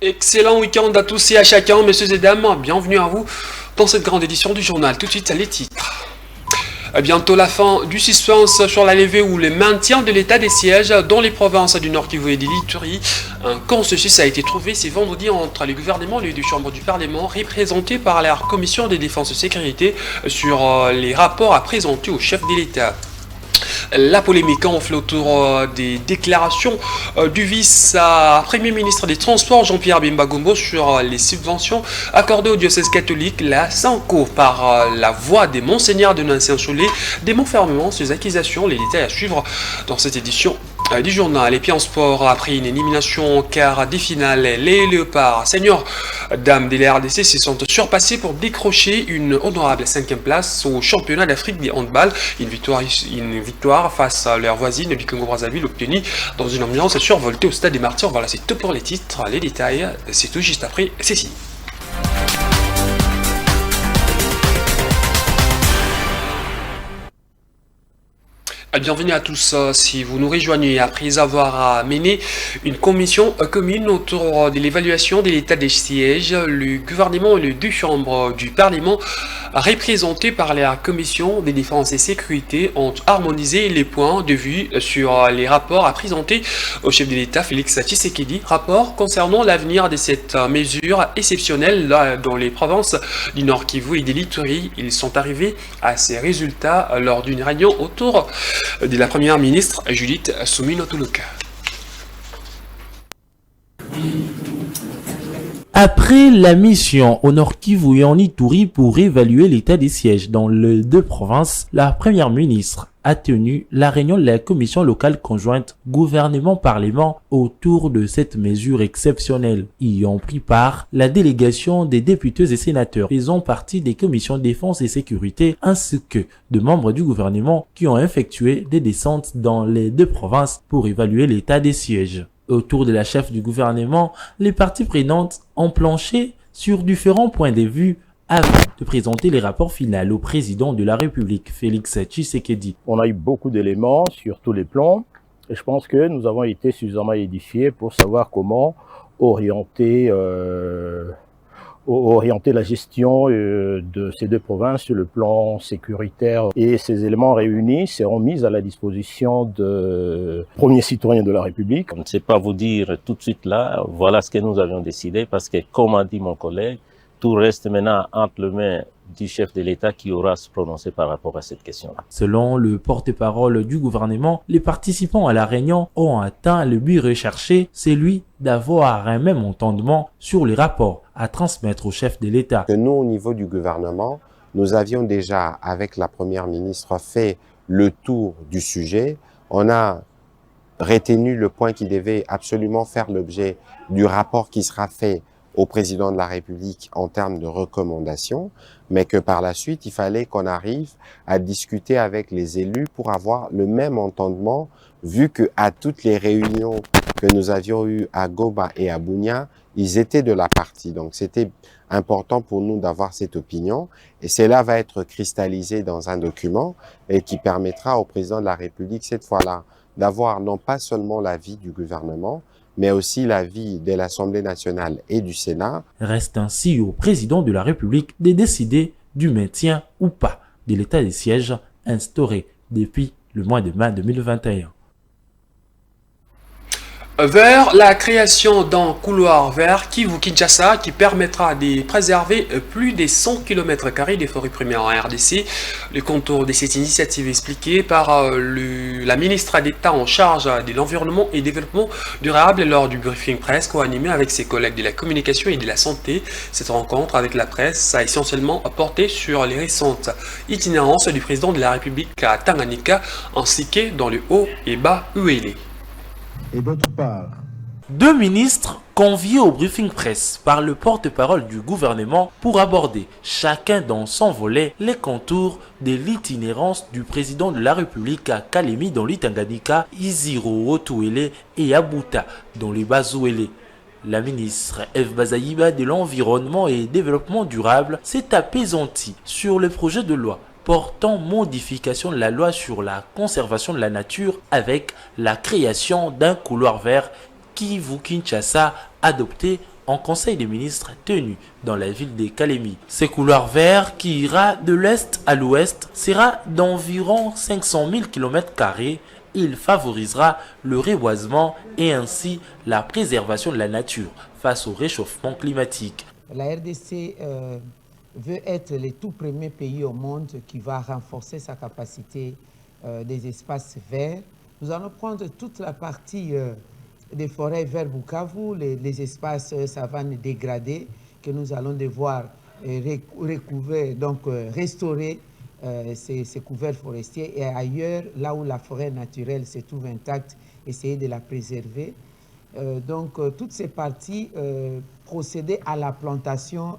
Excellent week-end à tous et à chacun, messieurs et dames. Bienvenue à vous dans cette grande édition du journal. Tout de suite, les titres. Bientôt la fin du suspense sur la levée ou le maintien de l'état des sièges dans les provinces du Nord Kivu et de l'Ituri. Un consensus a été trouvé ce vendredi entre le gouvernement et les deux chambres du Parlement, représentés par la Commission des défenses et sécurité, sur les rapports à présenter au chef de l'État. La polémique enfle autour des déclarations du vice-premier ministre des Transports Jean-Pierre Bemba Gombo sur les subventions accordées au diocèse catholique, la Sanco, par la voix des monseigneurs de Nancien-Cholet, dément fermement ces accusations. Les détails à suivre dans cette édition du journal. Et puis en sport, après une élimination quart des finales, les Léopards, seniors dames de la RDC, se sont surpassés pour décrocher une honorable 5e place au championnat d'Afrique des handball. Une victoire face à leur voisine du Congo-Brazzaville, obtenue dans une ambiance survoltée au stade des Martyrs. Voilà, c'est tout pour les titres. Les détails, c'est tout juste après ceci. Bienvenue à tous, si vous nous rejoignez après avoir mené une commission commune autour de l'évaluation de l'état des sièges, le gouvernement et les deux chambres du Parlement représentés par la commission des défenses et sécurité ont harmonisé les points de vue sur les rapports à présenter au chef de l'État Félix Tshisekedi, rapport concernant l'avenir de cette mesure exceptionnelle dans les provinces du Nord Kivu et de l'Ituri. Ils sont arrivés à ces résultats lors d'une réunion autour de la première ministre Judith Suminwa-Tuluka. Après la mission au Nord Kivu et en Ituri pour évaluer l'état des sièges dans les deux provinces, la première ministre a tenu la réunion de la commission locale conjointe gouvernement-parlement autour de cette mesure exceptionnelle. Y ont pris part la délégation des députés et sénateurs faisant partie des commissions défense et sécurité ainsi que de membres du gouvernement qui ont effectué des descentes dans les deux provinces pour évaluer l'état des sièges. Autour de la chef du gouvernement, les parties prenantes ont planché sur différents points de vue avant de présenter les rapports finaux au président de la République, Félix Tshisekedi. On a eu beaucoup d'éléments sur tous les plans et je pense que nous avons été suffisamment édifiés pour savoir comment orienter la gestion de ces deux provinces sur le plan sécuritaire. Et ces éléments réunis seront mis à la disposition de premiers citoyens de la République. On ne sait pas vous dire tout de suite là, voilà ce que nous avions décidé, parce que comme a dit mon collègue, tout reste maintenant entre les mains du chef de l'État qui aura à se prononcer par rapport à cette question-là. Selon le porte-parole du gouvernement, les participants à la réunion ont atteint le but recherché, celui d'avoir un même entendement sur les rapports à transmettre au chef de l'État. Nous, au niveau du gouvernement, nous avions déjà, avec la première ministre, fait le tour du sujet. On a retenu le point qui devait absolument faire l'objet du rapport qui sera fait au président de la République en termes de recommandations, mais que par la suite, il fallait qu'on arrive à discuter avec les élus pour avoir le même entendement, vu que à toutes les réunions que nous avions eues à Goma et à Bunia, ils étaient de la partie. Donc c'était important pour nous d'avoir cette opinion, et cela va être cristallisé dans un document et qui permettra au président de la République, cette fois-là, d'avoir non pas seulement l'avis du gouvernement, mais aussi l'avis de l'Assemblée nationale et du Sénat. Reste ainsi au président de la République de décider du maintien ou pas de l'état des sièges instauré depuis le mois de mai 2021. Vers la création d'un couloir vers Kivu-Kinshasa qui permettra de préserver plus de 100 km² des forêts primaires en RDC. Le contour de cette initiative est expliqué par la ministre d'État en charge de l'environnement et développement durable lors du briefing presse co-animé avec ses collègues de la communication et de la santé. Cette rencontre avec la presse a essentiellement porté sur les récentes itinérances du président de la République à Tanganyika ainsi que dans le Haut et Bas Uélé. Et d'autre part, deux ministres conviés au briefing presse par le porte-parole du gouvernement pour aborder chacun dans son volet les contours de l'itinérance du président de la République à Kalemi dans l'Itanganyika, Iziro Otuele et Abuta dans les Bas-Uélé. La ministre Eve Bazaïba de l'Environnement et Développement Durable s'est apaisantie sur le projet de loi portant modification de la loi sur la conservation de la nature avec la création d'un couloir vert Kivu-Kinshasa adopté en conseil des ministres tenu dans la ville de Kalemi. Ce couloir vert qui ira de l'est à l'ouest sera d'environ 500 000 km². Il favorisera le reboisement et ainsi la préservation de la nature face au réchauffement climatique. La RDC veut être le tout premier pays au monde qui va renforcer sa capacité des espaces verts. Nous allons prendre toute la partie des forêts vers Bukavu, les espaces savanes dégradés que nous allons devoir recouvrir, donc restaurer ces couverts forestiers, et ailleurs, là où la forêt naturelle se trouve intacte, essayer de la préserver. Toutes ces parties procéder à la plantation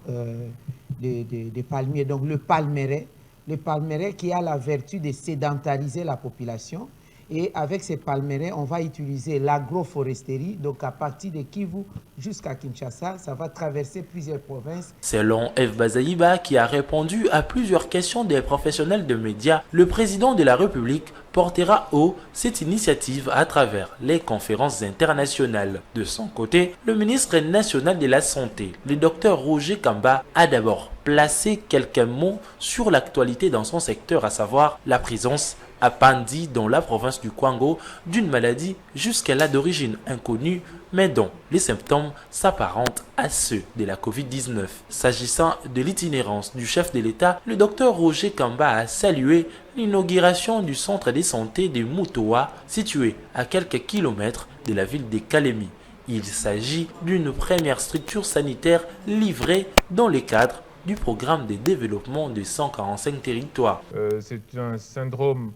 des palmiers, donc le palmeraie qui a la vertu de sédentariser la population. Et avec ces palmeraie, on va utiliser l'agroforesterie. Donc à partir de Kivu jusqu'à Kinshasa, ça va traverser plusieurs provinces. Selon F. Bazaïba, qui a répondu à plusieurs questions des professionnels de médias, le président de la République portera haut cette initiative à travers les conférences internationales. De son côté, le ministre national de la Santé, le Dr Roger Kamba, a d'abord placé quelques mots sur l'actualité dans son secteur, à savoir la présence à Pandi, dans la province du Kwango, d'une maladie jusqu'à-là d'origine inconnue, mais dont les symptômes s'apparentent à ceux de la Covid-19. S'agissant de l'itinérance du chef de l'État, le docteur Roger Kamba a salué l'inauguration du centre de santé de Mutoa, situé à quelques kilomètres de la ville de Kalemi. Il s'agit d'une première structure sanitaire livrée dans le cadre du programme de développement de 145 territoires. C'est un syndrome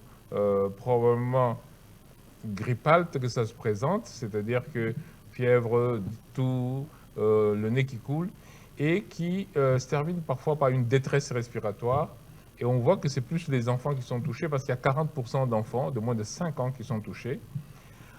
probablement grippal que ça se présente, c'est-à-dire que fièvre, toux, le nez qui coule, et qui se termine parfois par une détresse respiratoire. Et on voit que c'est plus les enfants qui sont touchés, parce qu'il y a 40% d'enfants de moins de 5 ans qui sont touchés.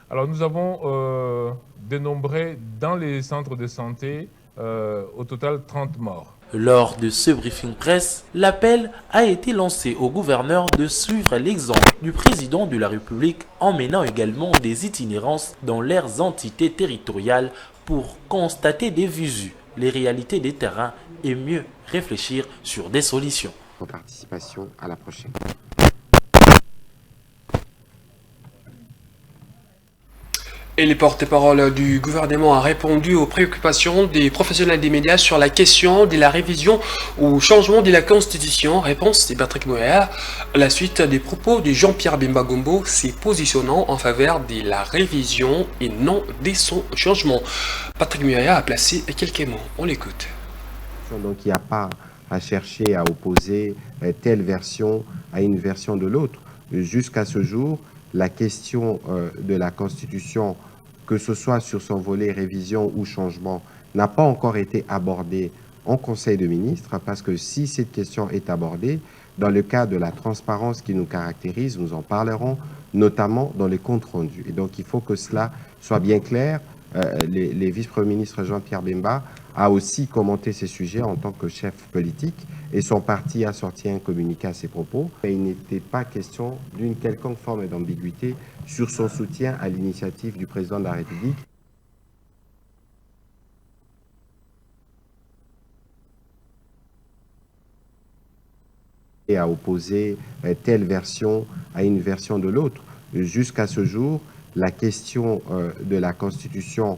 Alors nous avons dénombré dans les centres de santé au total 30 morts. Lors de ce briefing presse, l'appel a été lancé au gouverneur de suivre l'exemple du président de la République en menant également des itinérances dans leurs entités territoriales pour constater des visus, les réalités des terrains et mieux réfléchir sur des solutions. Pour participation, à la prochaine. Et les porte-parole du gouvernement a répondu aux préoccupations des professionnels des médias sur la question de la révision ou changement de la Constitution. Réponse de Patrick Moya. La suite des propos de Jean-Pierre Bemba Gombo s'est positionnant en faveur de la révision et non de son changement. Patrick Moya a placé quelques mots. On l'écoute. Donc il n'y a pas à chercher à opposer telle version à une version de l'autre. Jusqu'à ce jour, la question de la Constitution, que ce soit sur son volet révision ou changement, n'a pas encore été abordée en Conseil de ministres, parce que si cette question est abordée, dans le cas de la transparence qui nous caractérise, nous en parlerons, notamment dans les comptes rendus. Et donc il faut que cela soit bien clair. Les vice-premiers ministres Jean-Pierre Bemba a aussi commenté ces sujets en tant que chef politique, et son parti a sorti un communiqué à ses propos. Et il n'était pas question d'une quelconque forme d'ambiguïté sur son soutien à l'initiative du président de la République. Et à opposer telle version à une version de l'autre. Jusqu'à ce jour, la question de la Constitution,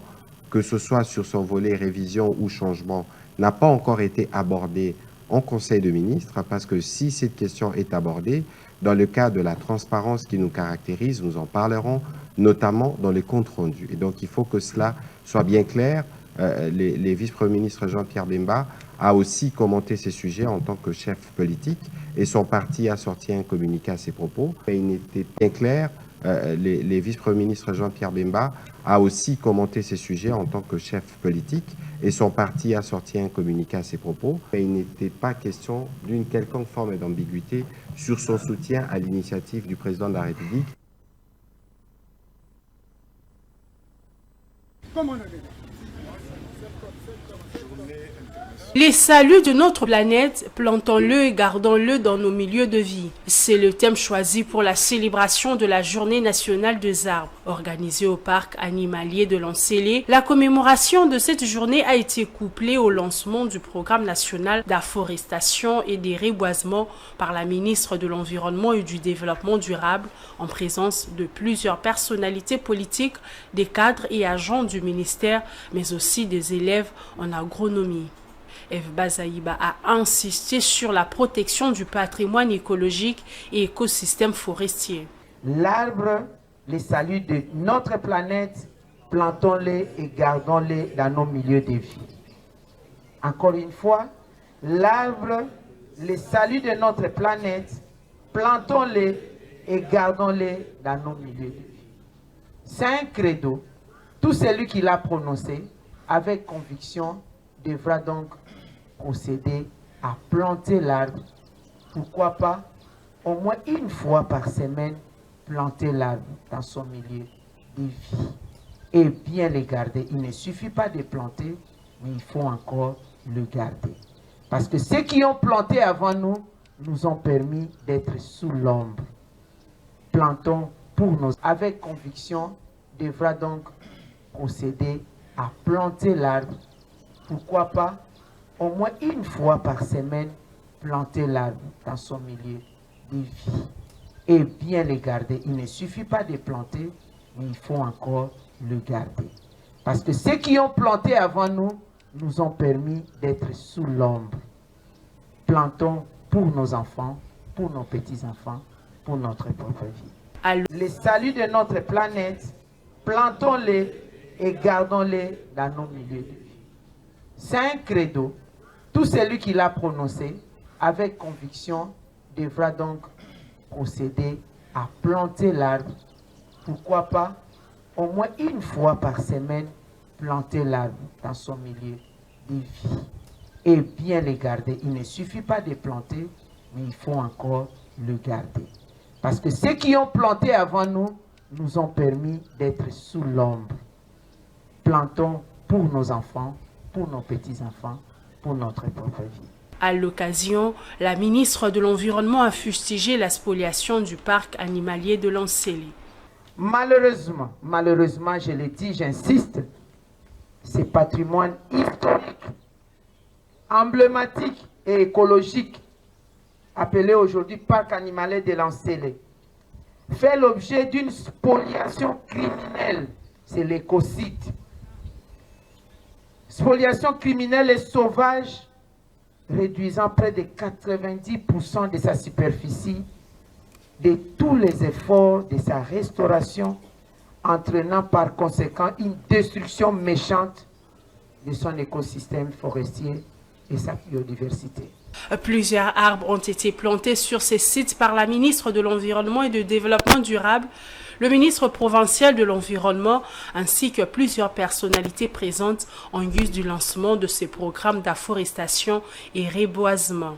que ce soit sur son volet révision ou changement, n'a pas encore été abordée en Conseil de ministres, parce que si cette question est abordée, dans le cas de la transparence qui nous caractérise, nous en parlerons, notamment dans les comptes rendus. Et donc il faut que cela soit bien clair. Les vice-premiers ministres Jean-Pierre Bemba a aussi commenté ces sujets en tant que chef politique, et son parti a sorti un communiqué à ses propos. Et il n'était bien clair. Les vice-premiers ministres Jean-Pierre Bemba a aussi commenté ces sujets en tant que chef politique, et son parti a sorti un communiqué à ses propos. Et il n'était pas question d'une quelconque forme d'ambiguïté sur son soutien à l'initiative du président de la République. Les saluts de notre planète, plantons-le et gardons-le dans nos milieux de vie. C'est le thème choisi pour la célébration de la Journée nationale des arbres. Organisée au parc animalier de Lancellet, la commémoration de cette journée a été couplée au lancement du programme national d'afforestation et des reboisements par la ministre de l'Environnement et du Développement durable en présence de plusieurs personnalités politiques, des cadres et agents du ministère, mais aussi des élèves en agronomie. Eve Bazaïba a insisté sur la protection du patrimoine écologique et écosystème forestier. L'arbre, les saluts de notre planète, plantons-les et gardons-les dans nos milieux de vie. Encore une fois, l'arbre, les saluts de notre planète, plantons-les et gardons-les dans nos milieux de vie. C'est un credo. Tout celui qui l'a prononcé avec conviction devra donc procéder à planter l'arbre. Pourquoi pas, au moins une fois par semaine, planter l'arbre dans son milieu de vie et bien les garder. Il ne suffit pas de planter, mais il faut encore le garder. Parce que ceux qui ont planté avant nous nous ont permis d'être sous l'ombre. Plantons pour nous. Avec conviction, devra donc procéder à planter l'arbre. Pourquoi pas, au moins une fois par semaine, planter l'arbre dans son milieu de vie et bien les garder. Il ne suffit pas de planter, mais il faut encore le garder. Parce que ceux qui ont planté avant nous nous ont permis d'être sous l'ombre. Plantons pour nos enfants, pour nos petits-enfants, pour notre propre vie. Les saluts de notre planète, plantons-les et gardons-les dans nos milieux de vie. C'est un credo. Tout celui qui l'a prononcé avec conviction devra donc procéder à planter l'arbre. Pourquoi pas, au moins une fois par semaine, planter l'arbre dans son milieu de vie et bien les garder. Il ne suffit pas de planter, mais il faut encore le garder. Parce que ceux qui ont planté avant nous nous ont permis d'être sous l'ombre. Plantons pour nos enfants, pour nos petits-enfants, pour notre propre vie. À l'occasion, la ministre de l'Environnement a fustigé la spoliation du parc animalier de Lancellet. Malheureusement, je le dis, j'insiste, ce patrimoine historique, emblématique et écologique, appelé aujourd'hui parc animalier de Lancellet, fait l'objet d'une spoliation criminelle. C'est l'écocide. Spoliation criminelle et sauvage, réduisant près de 90% de sa superficie, de tous les efforts de sa restauration, entraînant par conséquent une destruction méchante de son écosystème forestier et sa biodiversité. Plusieurs arbres ont été plantés sur ces sites par la ministre de l'Environnement et du Développement durable, le ministre provincial de l'Environnement ainsi que plusieurs personnalités présentes en guise du lancement de ces programmes d'afforestation et reboisement.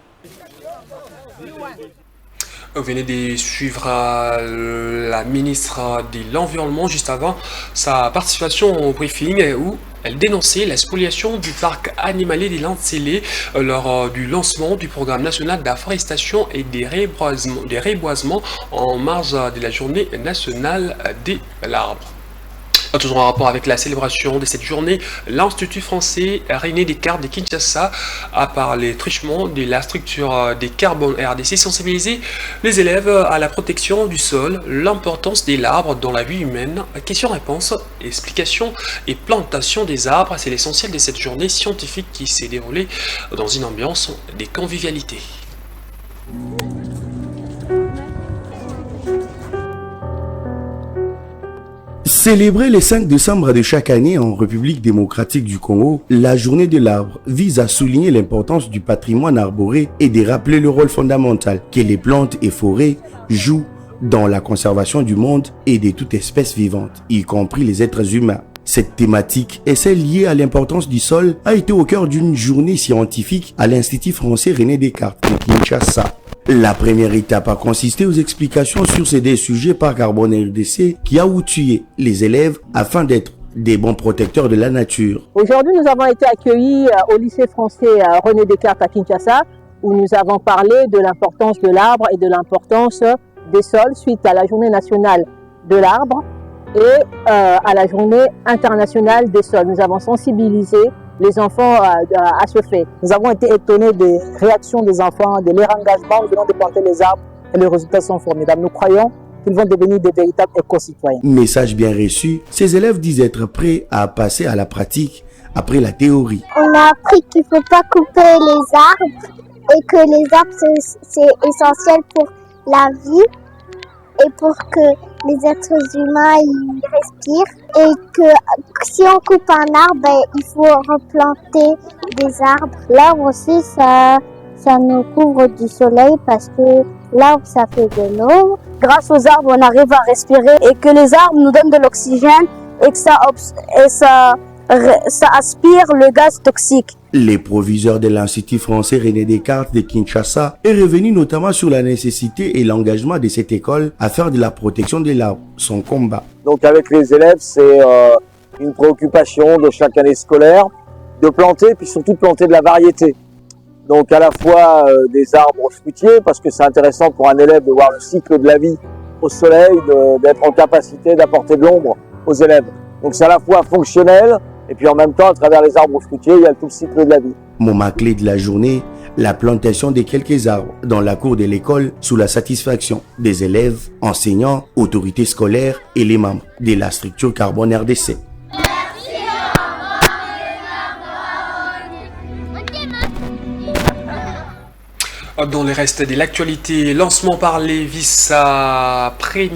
Vous venez de suivre la ministre de l'Environnement juste avant sa participation au briefing où elle dénonçait la spoliation du parc animalier des Lancellet lors du lancement du programme national d'afforestation et des reboisements en marge de la journée nationale de l'arbre. Toujours en rapport avec la célébration de cette journée, l'Institut français René Descartes de Kinshasa a parlé trichement de la structure des carbones RDC, sensibiliser les élèves à la protection du sol, l'importance de l'arbre dans la vie humaine. Questions-réponses, explications et plantation des arbres, c'est l'essentiel de cette journée scientifique qui s'est déroulée dans une ambiance de convivialité. Célébrée le 5 décembre de chaque année en République démocratique du Congo, la journée de l'arbre vise à souligner l'importance du patrimoine arboré et de rappeler le rôle fondamental que les plantes et forêts jouent dans la conservation du monde et de toute espèce vivante, y compris les êtres humains. Cette thématique et celle liée à l'importance du sol a été au cœur d'une journée scientifique à l'Institut français René Descartes de Kinshasa. La première étape a consisté aux explications sur ces deux sujets par Carbone RDC qui a outillé les élèves afin d'être des bons protecteurs de la nature. Aujourd'hui, nous avons été accueillis au lycée français René Descartes à Kinshasa, où nous avons parlé de l'importance de l'arbre et de l'importance des sols suite à la journée nationale de l'arbre et à la journée internationale des sols. Nous avons sensibilisé les enfants à ce fait. Nous avons été étonnés des réactions des enfants, de leur engagement. Nous venons de planter les arbres et les résultats sont formidables. Nous croyons qu'ils vont devenir des véritables éco-citoyens. Message bien reçu, ces élèves disent être prêts à passer à la pratique après la théorie. On a appris qu'il ne faut pas couper les arbres et que les arbres c'est essentiel pour la vie et pour que les êtres humains y respirent, et que si on coupe un arbre, il faut replanter des arbres. L'arbre aussi, ça nous couvre du soleil parce que l'arbre, ça fait de l'eau. Grâce aux arbres, on arrive à respirer, et que les arbres nous donnent de l'oxygène et que ça aspire le gaz toxique. Le proviseur de l'Institut français René Descartes de Kinshasa est revenu notamment sur la nécessité et l'engagement de cette école à faire de la protection de l'arbre son combat. Donc avec les élèves, c'est une préoccupation de chaque année scolaire de planter, puis surtout de planter de la variété. Donc à la fois des arbres fruitiers, parce que c'est intéressant pour un élève de voir le cycle de la vie au soleil, d'être en capacité d'apporter de l'ombre aux élèves. Donc c'est à la fois fonctionnel, et puis en même temps, à travers les arbres fruitiers, il y a tout le cycle de la vie. Moment clé de la journée, la plantation de quelques arbres dans la cour de l'école sous la satisfaction des élèves, enseignants, autorités scolaires et les membres de la structure Carbone RDC. Dans le reste de l'actualité, lancement par les vice-premiers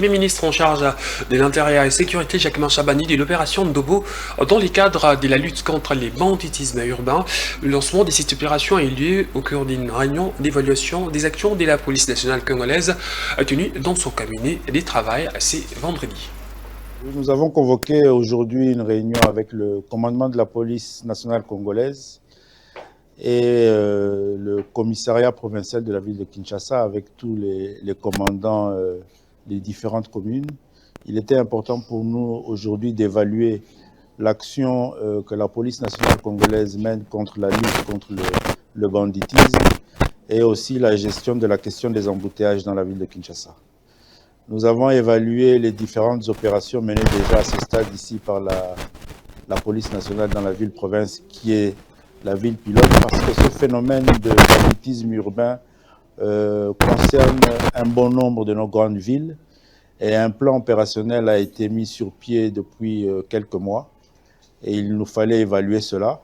ministres en charge de l'Intérieur et Sécurité, Jacquemin Chabani, de l'opération Ndobo dans le cadre de la lutte contre les banditismes urbains. Le lancement de cette opération a eu lieu au cours d'une réunion d'évaluation des actions de la police nationale congolaise tenue dans son cabinet de travail ce vendredi. Nous avons convoqué aujourd'hui une réunion avec le commandement de la police nationale congolaise et le commissariat provincial de la ville de Kinshasa avec tous les commandants des différentes communes. Il était important pour nous aujourd'hui d'évaluer l'action que la police nationale congolaise mène contre la lutte contre le banditisme et aussi la gestion de la question des embouteillages dans la ville de Kinshasa. Nous avons évalué les différentes opérations menées déjà à ce stade ici par la police nationale dans la ville-province qui est la ville pilote, parce que ce phénomène de banditisme urbain concerne un bon nombre de nos grandes villes et un plan opérationnel a été mis sur pied depuis quelques mois et il nous fallait évaluer cela.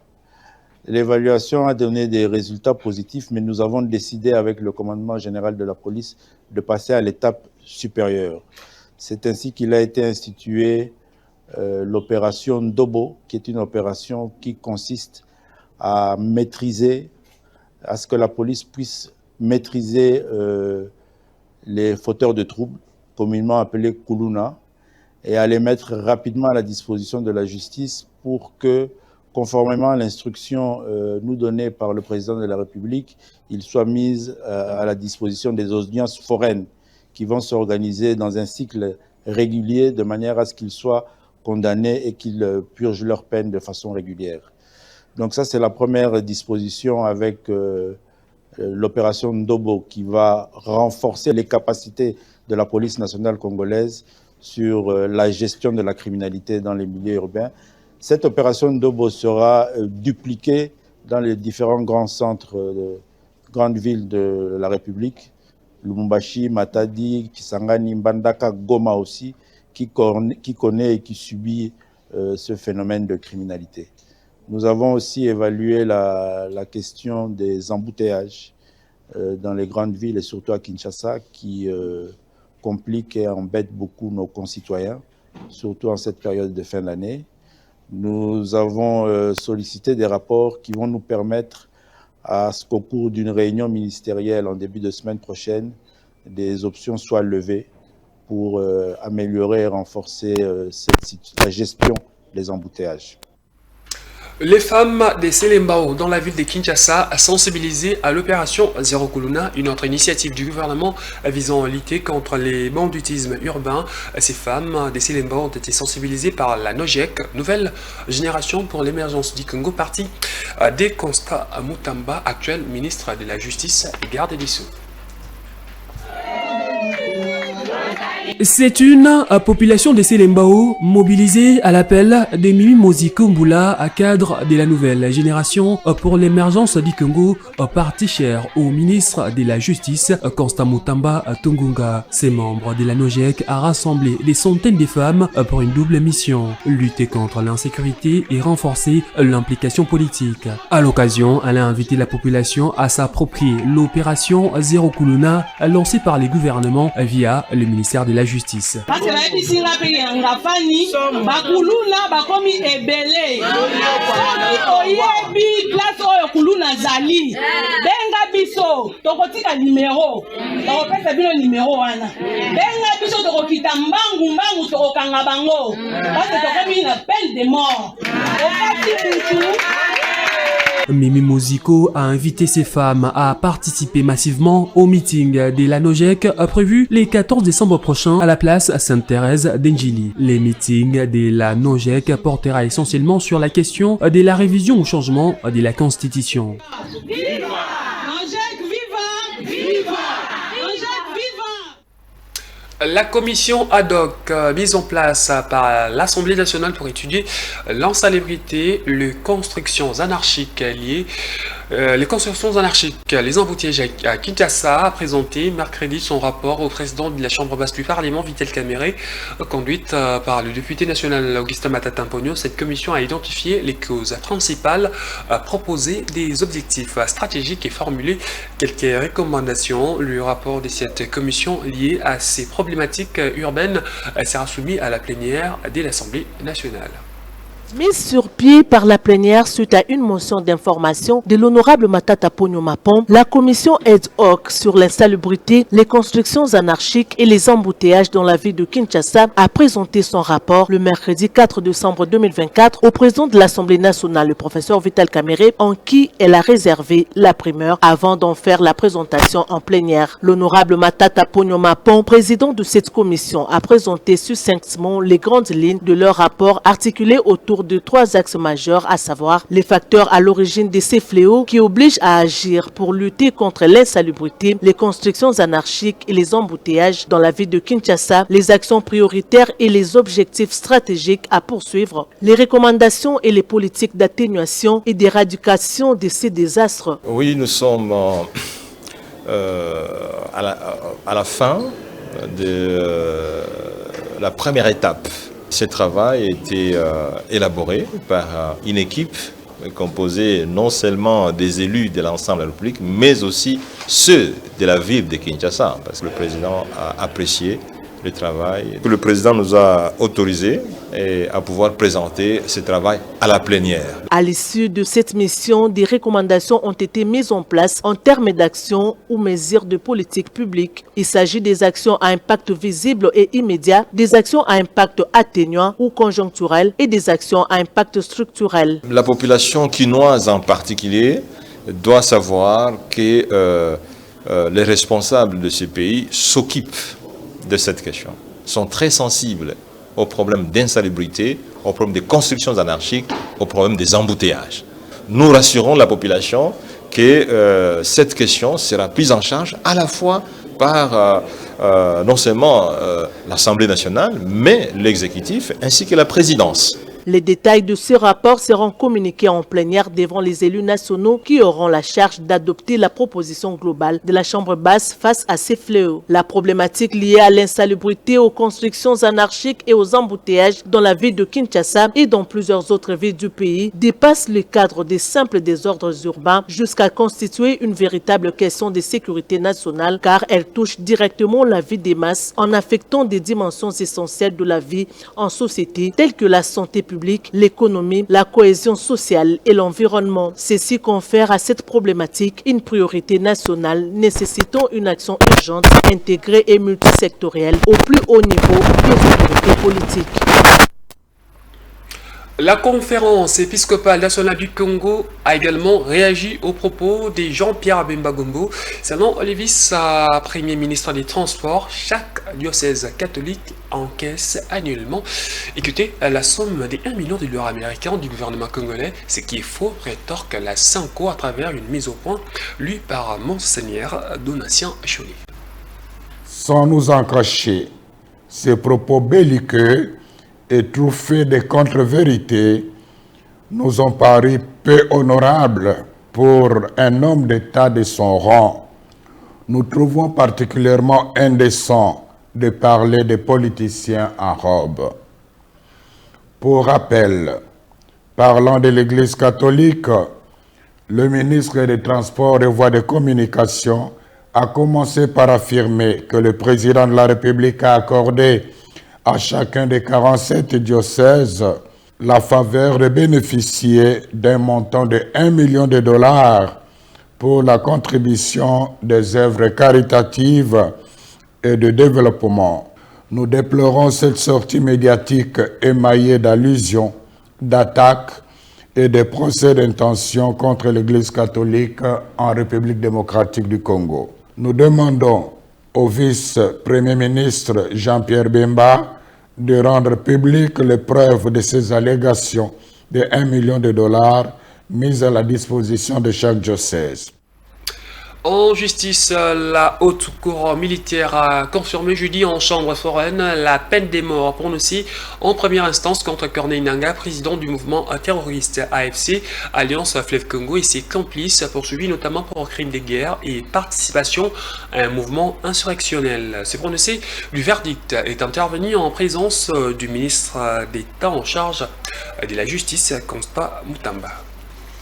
L'évaluation a donné des résultats positifs, mais nous avons décidé avec le commandement général de la police de passer à l'étape supérieure. C'est ainsi qu'il a été institué l'opération Ndobo, qui est une opération qui consiste à maîtriser, à ce que la police puisse maîtriser les fauteurs de troubles, communément appelés Kuluna, et à les mettre rapidement à la disposition de la justice pour que, conformément à l'instruction nous donnée par le président de la République, ils soient mis à la disposition des audiences foraines qui vont s'organiser dans un cycle régulier de manière à ce qu'ils soient condamnés et qu'ils purgent leur peine de façon régulière. Donc ça, c'est la première disposition avec l'opération Ndobo qui va renforcer les capacités de la police nationale congolaise sur la gestion de la criminalité dans les milieux urbains. Cette opération Ndobo sera dupliquée dans les différents grands centres de grandes villes de la République, Lubumbashi, Matadi, Kisangani, Mbandaka, Goma aussi, qui connaît et qui subit ce phénomène de criminalité. Nous avons aussi évalué la question des embouteillages dans les grandes villes et surtout à Kinshasa qui compliquent et embêtent beaucoup nos concitoyens, surtout en cette période de fin d'année. Nous avons sollicité des rapports qui vont nous permettre à ce qu'au cours d'une réunion ministérielle en début de semaine prochaine, des options soient levées pour améliorer et renforcer la gestion des embouteillages. Les femmes des Selembao dans la ville de Kinshasa sensibilisées à l'opération Zéro Kuluna, une autre initiative du gouvernement visant à lutter contre les banditismes urbains. Ces femmes des Selembao ont été sensibilisées par la NOGEC, Nouvelle Génération pour l'émergence du Congo, parti des Constats Mutamba, actuel ministre de la Justice et garde des Sceaux. C'est une population de Selembao mobilisée à l'appel de Mimi Mozi Kumbula, cadre de la Nouvelle Génération pour l'émergence du Congo, parti cher au ministre de la Justice Constant Mutamba Tungunga. Ces membres de la NOGEC a rassemblé des centaines de femmes pour une double mission: lutter contre l'insécurité et renforcer l'implication politique. À l'occasion, elle a invité la population à s'approprier l'opération Zéro Kuluna lancée par les gouvernements via le ministère de la Justice. Parce que la bisinga pe yanga fani bakuluna bakomi ebele oyebi place oyo kuluna zali benga biso tokotika numéro tokopesa bino numéro wana benga biso tokokita mbangu tokokanga bango parce que tokomi na peine de mort okati bitu. Mimi Moziko a invité ces femmes à participer massivement au meeting de la NOGEC prévu le 14 décembre prochain à la place Sainte-Thérèse d'Enjili. Les meetings de la NOGEC portera essentiellement sur la question de la révision au changement de la Constitution. Viva NOGEC, viva, viva NOGEC, viva. La commission ad hoc mise en place par l'Assemblée nationale pour étudier l'insalubrité, les constructions anarchiques liées, les embouteillages à Kinshasa a présenté mercredi son rapport au président de la Chambre basse du Parlement, Vital Kamerhe, conduite par le député national Augustin Matata Mponyo. Cette commission a identifié les causes principales, proposé des objectifs stratégiques et formulé quelques recommandations. Le rapport de cette commission lié à ces problématiques urbaines sera soumis à la plénière de l'Assemblée nationale. Mise sur pied par la plénière suite à une motion d'information de l'honorable Matata Ponyo Mapom, la commission ad hoc sur l'insalubrité, les constructions anarchiques et les embouteillages dans la ville de Kinshasa a présenté son rapport le mercredi 4 décembre 2024 au président de l'Assemblée nationale, le professeur Vital Kamerhe, en qui elle a réservé la primeur avant d'en faire la présentation en plénière. L'honorable Matata Ponyo Mapom, président de cette commission, a présenté succinctement les grandes lignes de leur rapport articulé autour de trois axes majeurs, à savoir les facteurs à l'origine de ces fléaux qui obligent à agir pour lutter contre l'insalubrité, les constructions anarchiques et les embouteillages dans la ville de Kinshasa, les actions prioritaires et les objectifs stratégiques à poursuivre, les recommandations et les politiques d'atténuation et d'éradication de ces désastres. Oui, nous sommes à la fin de la première étape. Ce travail a été élaboré par une équipe composée non seulement des élus de l'ensemble de la République, mais aussi ceux de la ville de Kinshasa, parce que le président a apprécié le travail. Le président nous a autorisé à pouvoir présenter ce travail à la plénière. À l'issue de cette mission, des recommandations ont été mises en place en termes d'action ou mesures de politique publique. Il s'agit des actions à impact visible et immédiat, des actions à impact atténuant ou conjoncturel et des actions à impact structurel. La population quinoise en particulier doit savoir que les responsables de ce pays s'occupent de cette question, sont très sensibles aux problèmes d'insalubrité, aux problèmes de constructions anarchiques, aux problèmes des embouteillages. Nous rassurons la population que cette question sera prise en charge à la fois par non seulement l'Assemblée nationale, mais l'exécutif ainsi que la présidence. Les détails de ce rapport seront communiqués en plénière devant les élus nationaux qui auront la charge d'adopter la proposition globale de la Chambre basse face à ces fléaux. La problématique liée à l'insalubrité, aux constructions anarchiques et aux embouteillages dans la ville de Kinshasa et dans plusieurs autres villes du pays dépasse le cadre des simples désordres urbains jusqu'à constituer une véritable question de sécurité nationale car elle touche directement la vie des masses en affectant des dimensions essentielles de la vie en société telles que la santé publique, l'économie, la cohésion sociale et l'environnement. Ceci confère à cette problématique une priorité nationale nécessitant une action urgente, intégrée et multisectorielle au plus haut niveau des autorités politiques. La conférence épiscopale nationale du Congo a également réagi aux propos de Jean-Pierre Bemba Gombo. Selon le vice-premier ministre des Transports, chaque diocèse catholique encaisse annuellement, écoutez, la somme de 1 million de dollars américains du gouvernement congolais, ce qui est faux, rétorque la Sanko à travers une mise au point lue par Monseigneur Donatien Choli. Sans nous en cacher, ces propos belliqueux et truffés de contre-vérités nous ont paru peu honorables pour un homme d'État de son rang. Nous trouvons particulièrement indécent de parler des politiciens en robe. Pour rappel, parlant de l'Église catholique, le ministre des Transports et Voies de Communication a commencé par affirmer que le président de la République a accordé à chacun des 47 diocèses la faveur de bénéficier d'un montant de 1 million de dollars pour la contribution des œuvres caritatives et de développement. Nous déplorons cette sortie médiatique émaillée d'allusions, d'attaques et de procès d'intention contre l'Église catholique en République démocratique du Congo. Nous demandons au vice-premier ministre Jean-Pierre Bemba de rendre publiques les preuves de ces allégations de 1 million de dollars mises à la disposition de chaque diocèse. En justice, la haute cour militaire a confirmé jeudi en chambre foraine la peine des morts prononcée en première instance contre Corneille Nangaa, président du mouvement terroriste AFC, Alliance Fleuve Congo, et ses complices poursuivis notamment pour crimes de guerre et participation à un mouvement insurrectionnel. Ce prononcé du verdict est intervenu en présence du ministre d'État en charge de la justice, Constant Mutamba.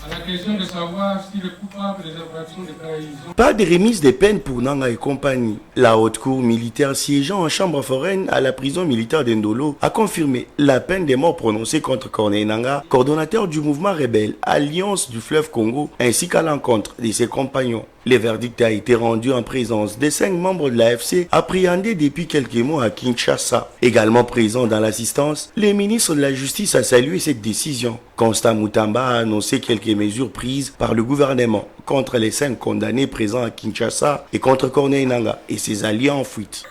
À la question de savoir si le coupable des infractions de trahison... Pas de remise des peines pour Nangaa et compagnie. La haute cour militaire siégeant en chambre foraine à la prison militaire d'Endolo a confirmé la peine des morts prononcée contre Corneille Nangaa, coordonnateur du mouvement rebelle Alliance du Fleuve Congo, ainsi qu'à l'encontre de ses compagnons. Le verdict a été rendu en présence des 5 membres de l'AFC appréhendés depuis quelques mois à Kinshasa. Également présent dans l'assistance, le ministre de la Justice a salué cette décision. Constant Mutamba a annoncé quelques mesures prises par le gouvernement contre les 5 condamnés présents à Kinshasa et contre Corneille Nangaa et ses alliés en fuite.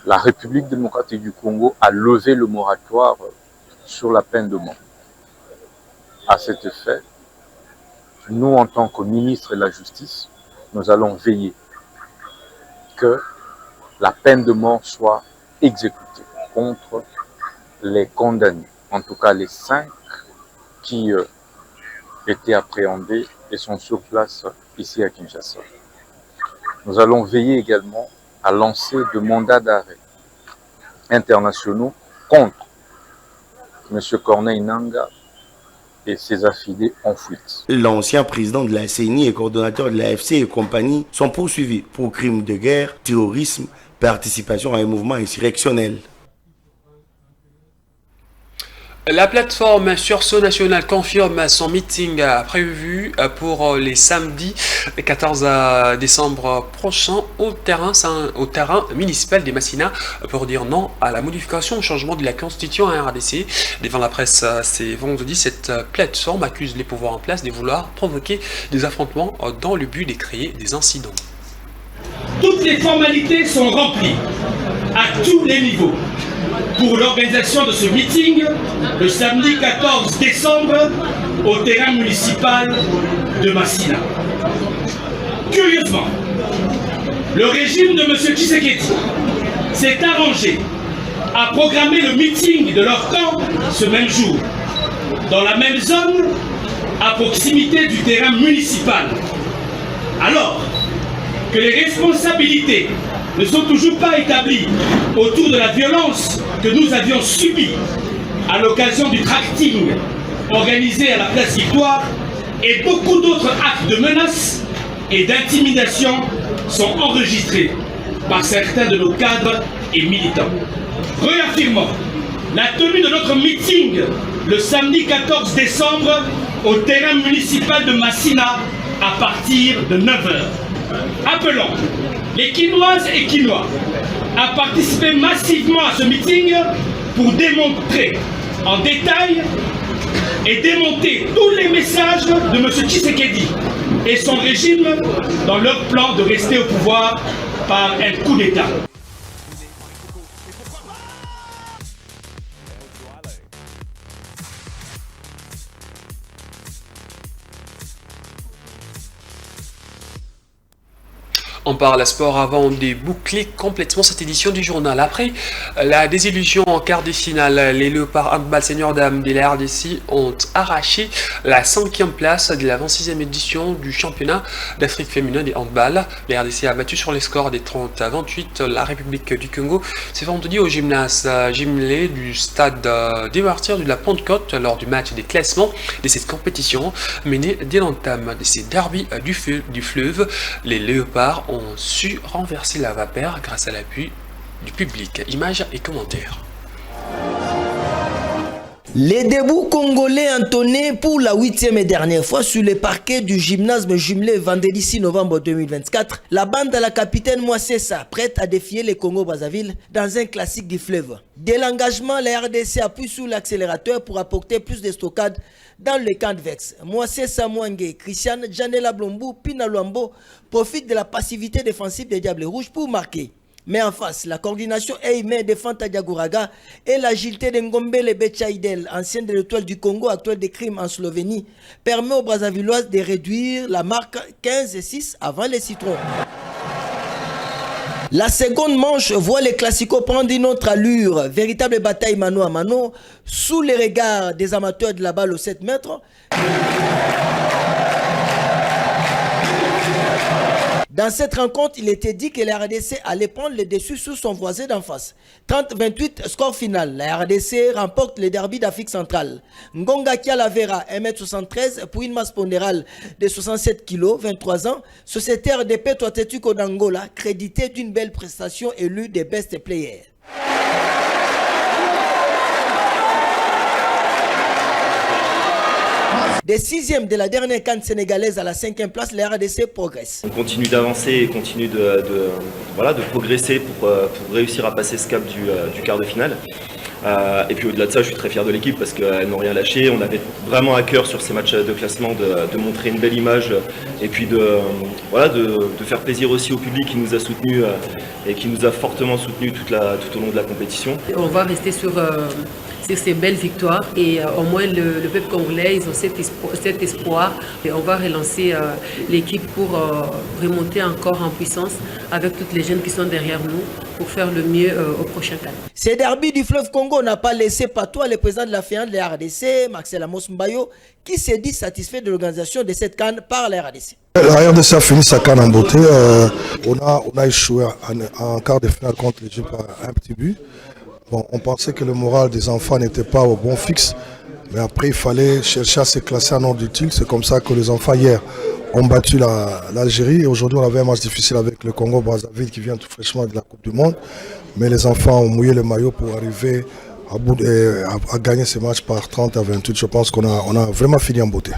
La République démocratique du Congo a levé le moratoire sur la peine de mort. À cet effet, nous, en tant que ministre de la Justice, nous allons veiller que la peine de mort soit exécutée contre les condamnés, en tout cas les 5 qui étaient appréhendés et sont sur place ici à Kinshasa. Nous allons veiller également à lancer de mandats d'arrêt internationaux contre M. Corneille Nangaa et ses affidés en fuite. L'ancien président de la CENI et coordonnateur de l'AFC et compagnie sont poursuivis pour crimes de guerre, terrorisme, participation à un mouvement insurrectionnel. La plateforme Sursaut National confirme son meeting prévu pour les samedis 14 décembre prochain au terrain municipal des Massina pour dire non à la modification au changement de la constitution à RDC. Devant la presse, c'est vendredi, cette plateforme accuse les pouvoirs en place de vouloir provoquer des affrontements dans le but de créer des incidents. Toutes les formalités sont remplies à tous les niveaux pour l'organisation de ce meeting le samedi 14 décembre au terrain municipal de Massina. Curieusement, le régime de M. Tshisekedi s'est arrangé à programmer le meeting de leur camp ce même jour, dans la même zone, à proximité du terrain municipal. Alors que les responsabilités ne sont toujours pas établies autour de la violence que nous avions subie à l'occasion du tracting organisé à la place Victoire, et beaucoup d'autres actes de menaces et d'intimidation sont enregistrés par certains de nos cadres et militants. Réaffirmons la tenue de notre meeting le samedi 14 décembre au terrain municipal de Massina à partir de 9h. Appelons les Quinoises et Quinois à participer massivement à ce meeting pour démontrer en détail et démonter tous les messages de M. Tshisekedi et son régime dans leur plan de rester au pouvoir par un coup d'État. On parle sport avant de boucler complètement cette édition du journal. Après la désillusion en quart de finale, les Léopards handball senior dames de la RDC ont arraché la 5e place de la 26e édition du championnat d'Afrique féminin de handball. La RDC a battu sur les scores des 30 à 28 la République du Congo. C'est vendredi au gymnase jumelé du stade des Martyrs de la Pentecôte lors du match des classements de cette compétition menée dès l'entame de ces derbies du fleuve. Les Léopards ont su renverser la vapeur grâce à l'appui du public. Images et commentaires. Les débuts congolais entonnés pour la 8e et dernière fois sur le parquet du gymnase jumelé vendredi 6 novembre 2024. La bande à la capitaine Moissessa, prête à défier les Congo-Brazzaville dans un classique du fleuve. Dès l'engagement, la RDC appuie sur l'accélérateur pour apporter plus de stockade dans le camp de Vex. Moissessa Mwange, Christiane, Janela Blombu, Pina Luambo profitent de la passivité défensive des Diables Rouges pour marquer. Mais en face, la coordination aimée de Fanta Diagouraga et l'agilité de Ngombele Bechaïdel, ancienne de l'étoile du Congo, actuelle des crimes en Slovénie, permet aux Brazzavilloises de réduire la marque 15-6 avant les citrons. La seconde manche voit les classicos prendre une autre allure, véritable bataille mano à mano, sous les regards des amateurs de la balle aux 7 mètres. Dans cette rencontre, il était dit que la RDC allait prendre le dessus sur son voisin d'en face. 30-28, score final. La RDC remporte le derby d'Afrique centrale. Ngonga Kialavera, 1m73, pour une masse pondérale de 67 kg, 23 ans. Sociétaire de Petro Atletico d'Angola, crédité d'une belle prestation élue des best players. Des 6e de la dernière CAN sénégalaise à la 5e place, la RDC progresse. On continue d'avancer et continue de progresser pour réussir à passer ce cap du quart de finale. Et puis au-delà de ça, je suis très fier de l'équipe parce qu'elles n'ont rien lâché. On avait vraiment à cœur sur ces matchs de classement de montrer une belle image et puis de faire plaisir aussi au public qui nous a soutenus et qui nous a fortement soutenus tout au long de la compétition. On va rester sur ces belles victoires et au moins le peuple congolais, ils ont cet espoir et on va relancer l'équipe pour remonter encore en puissance avec toutes les jeunes qui sont derrière nous pour faire le mieux au prochain CAN. Ces derby du fleuve Congo n'a pas laissé patois le président de la FEAN de la RDC, Marcel Amos Mbayo, qui s'est dit satisfait de l'organisation de cette CAN par la RDC. La RDC a fini sa CAN en beauté. On a échoué en quart de finale contre l'Égypte à un petit but. Bon, on pensait que le moral des enfants n'était pas au bon fixe, mais après il fallait chercher à se classer en ordre utile. C'est comme ça que les enfants hier ont battu l'Algérie et aujourd'hui on avait un match difficile avec le Congo-Brazzaville qui vient tout fraîchement de la Coupe du Monde. Mais les enfants ont mouillé le maillot pour arriver à gagner ce match par 30 à 28. Je pense qu'on a vraiment fini en beauté.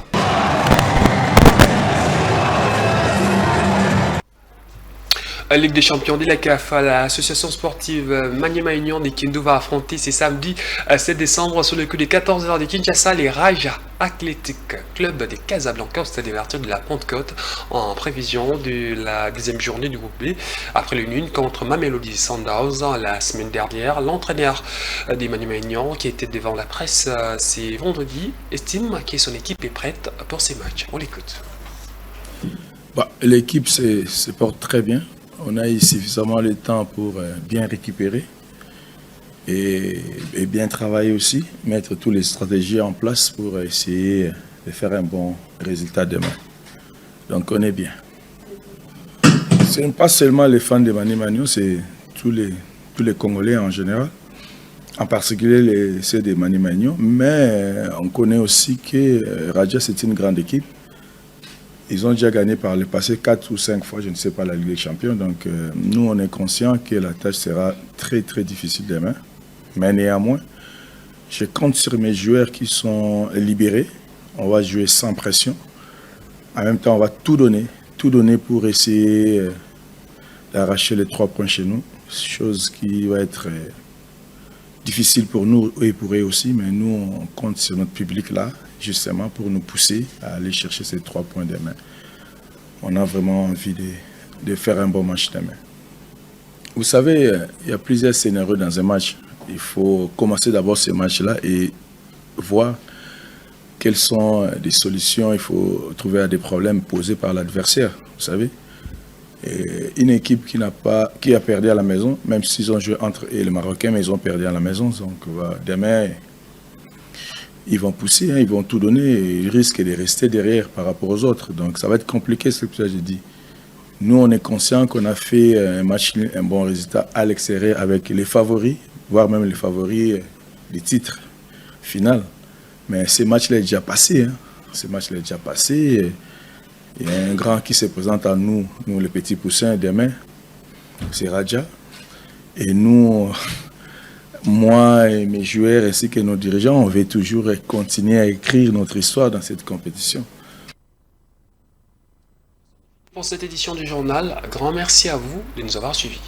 Ligue des champions de la CAF, l'association sportive Maniema Union de Kindu va affronter ce samedi 7 décembre sur le coup de 14h de Kinshasa les Raja Athletic Club de Casablanca au stade des Martyrs de la Pentecôte en prévision de la deuxième journée du groupe B. Après le nul contre Mamelodi Sundowns la semaine dernière, l'entraîneur des Maniema Union qui était devant la presse c'est vendredi estime que son équipe est prête pour ces matchs. On l'écoute. L'équipe se porte très bien. On a eu suffisamment de temps pour bien récupérer et bien travailler aussi, mettre toutes les stratégies en place pour essayer de faire un bon résultat demain. Donc on est bien. Ce n'est pas seulement les fans de Maniema Union, c'est tous les Congolais en général, en particulier ceux de Maniema Union, mais on connaît aussi que Raja c'est une grande équipe. Ils ont déjà gagné par le passé 4 ou 5 fois, je ne sais pas, la Ligue des Champions. Donc nous, on est conscients que la tâche sera très très difficile demain. Mais néanmoins, je compte sur mes joueurs qui sont libérés. On va jouer sans pression. En même temps, on va tout donner pour essayer d'arracher les 3 points chez nous. Chose qui va être difficile pour nous et pour eux aussi, mais nous, on compte sur notre public là, justement, pour nous pousser à aller chercher ces 3 points demain. On a vraiment envie de faire un bon match demain. Vous savez, il y a plusieurs scénarios dans un match. Il faut commencer d'abord ce match-là et voir quelles sont les solutions. Il faut trouver à des problèmes posés par l'adversaire, vous savez. Et une équipe qui a perdu à la maison, même s'ils ont joué entre eux et les Marocains, mais ils ont perdu à la maison. Donc demain, ils vont pousser, ils vont tout donner et ils risquent de rester derrière par rapport aux autres. Donc ça va être compliqué, c'est ce que j'ai dit. Nous, on est conscient qu'on a fait un match, un bon résultat à l'extérieur avec les favoris, voire même les favoris des titres final. Mais ce match-là est déjà passé. Hein. Ce match-là est déjà passé. Il y a un grand qui se présente à nous les petits poussins demain. C'est Raja. Et nous, moi et mes joueurs ainsi que nos dirigeants, on veut toujours continuer à écrire notre histoire dans cette compétition. Pour cette édition du journal, grand merci à vous de nous avoir suivis.